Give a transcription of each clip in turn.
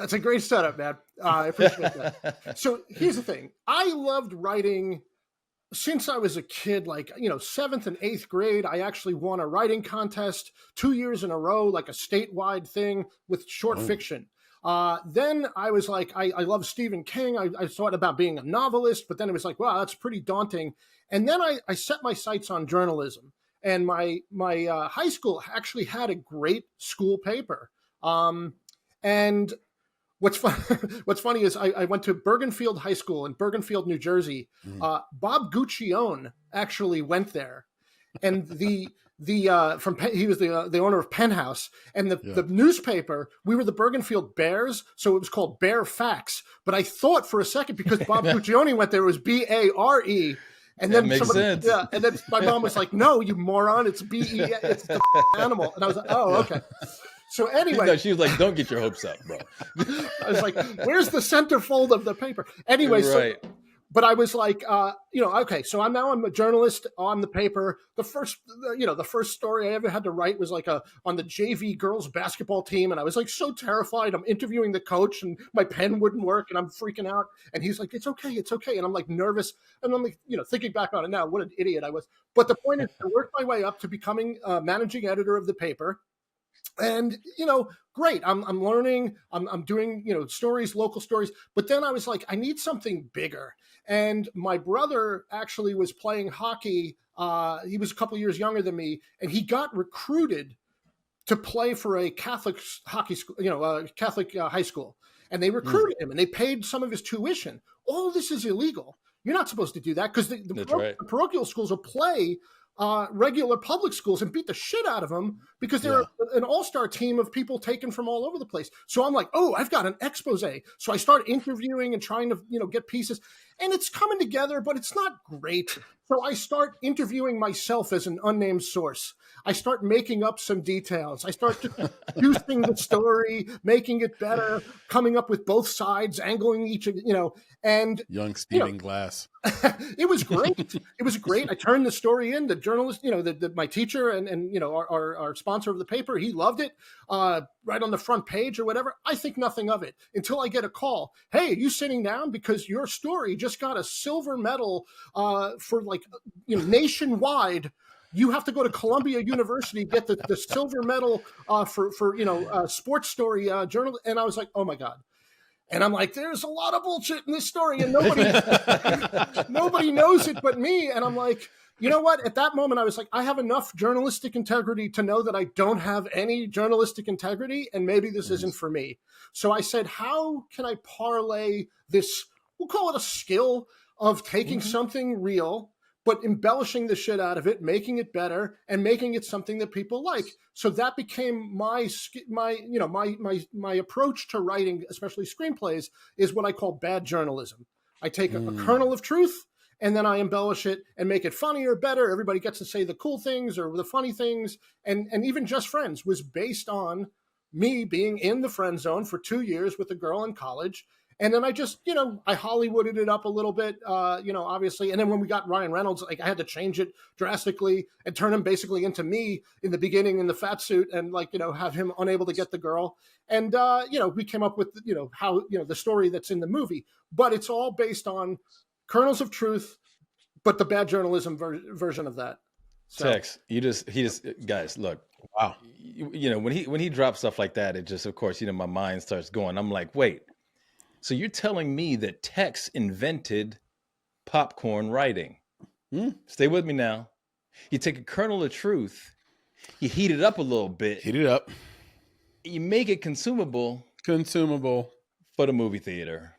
That's a great setup, man. I appreciate that. So here's the thing. I loved writing since I was a kid, like, 7th and 8th grade. I actually won a writing contest 2 years in a row, like a statewide thing with short fiction. Then I was like, I love Stephen King. I thought about being a novelist, but then it was like, wow, that's pretty daunting. And then I set my sights on journalism. And my high school actually had a great school paper. And what's funny is I went to Bergenfield High School in Bergenfield, New Jersey. Bob Guccione actually went there, and he was the owner of Penthouse, and the newspaper. We were the Bergenfield Bears, so it was called Bear Facts. But I thought for a second, because Bob Guccione went there, it was BARE. And then sense. Yeah, and then my mom was like, "No, you moron! It's BE. It's the animal." And I was like, "Oh, okay." So anyway, no, she was like, "Don't get your hopes up, bro." I was like, "Where's the centerfold of the paper?" Anyway, right. But I was like, okay, so I'm a journalist on the paper. The first story I ever had to write was like on the JV girls basketball team. And I was like so terrified. I'm interviewing the coach and my pen wouldn't work and I'm freaking out. And he's like, it's okay. And I'm like nervous. And I'm like, thinking back on it now, what an idiot I was. But the point is, I worked my way up to becoming managing editor of the paper. And, great. I'm learning, I'm doing, stories, local stories. But then I was like, I need something bigger. And my brother actually was playing hockey. He was a couple years younger than me, and he got recruited to play for a Catholic hockey school, Catholic high school. And they recruited him, and they paid some of his tuition. All this is illegal. You're not supposed to do that, because the parochial schools will play regular public schools and beat the shit out of them, because they're an all-star team of people taken from all over the place. So I'm like, oh, I've got an expose. So I start interviewing and trying to, get pieces, and it's coming together, but it's not great. So I start interviewing myself as an unnamed source. I start making up some details. I start juicing the story, making it better, coming up with both sides, angling each, and young Stephen Glass. It was great. It was great. I turned the story in. The journalist, my teacher and our sponsor of the paper, he loved it. Right on the front page or whatever. I think nothing of it until I get a call. Hey, are you sitting down? Because your story just got a silver medal for nationwide. You have to go to Columbia University, get the silver medal for sports story journal. And I was like, oh my God. And I'm like, there's a lot of bullshit in this story, and nobody knows it but me. And I'm like, you know what? At that moment, I was like, I have enough journalistic integrity to know that I don't have any journalistic integrity, and maybe this isn't for me. So I said, how can I parlay this, we'll call it a skill, of taking something real, but embellishing the shit out of it, making it better, and making it something that people like. So that became my approach to writing, especially screenplays, is what I call bad journalism. I take a kernel of truth, and then I embellish it and make it funnier, better. Everybody gets to say the cool things or the funny things. And even Just Friends was based on me being in the friend zone for 2 years with a girl in college. And then I just, I Hollywooded it up a little bit, obviously. And then when we got Ryan Reynolds, I had to change it drastically and turn him basically into me in the beginning in the fat suit and have him unable to get the girl. And, we came up with, how, the story that's in the movie. But it's all based on kernels of truth, but the bad journalism version of that. So. Tex, he just guys, look, wow. When he drops stuff like that, it just, of course, my mind starts going. I'm like, wait. So you're telling me that Tex invented popcorn writing? Stay with me now. You take a kernel of truth, you heat it up a little bit. Heat it up. You make it consumable. For the movie theater.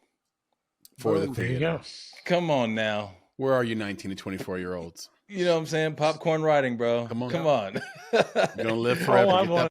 For the theater. Come on now. Where are you 19 to 24-year-olds? You know what I'm saying? Popcorn writing, bro. Come on. You're going to live forever.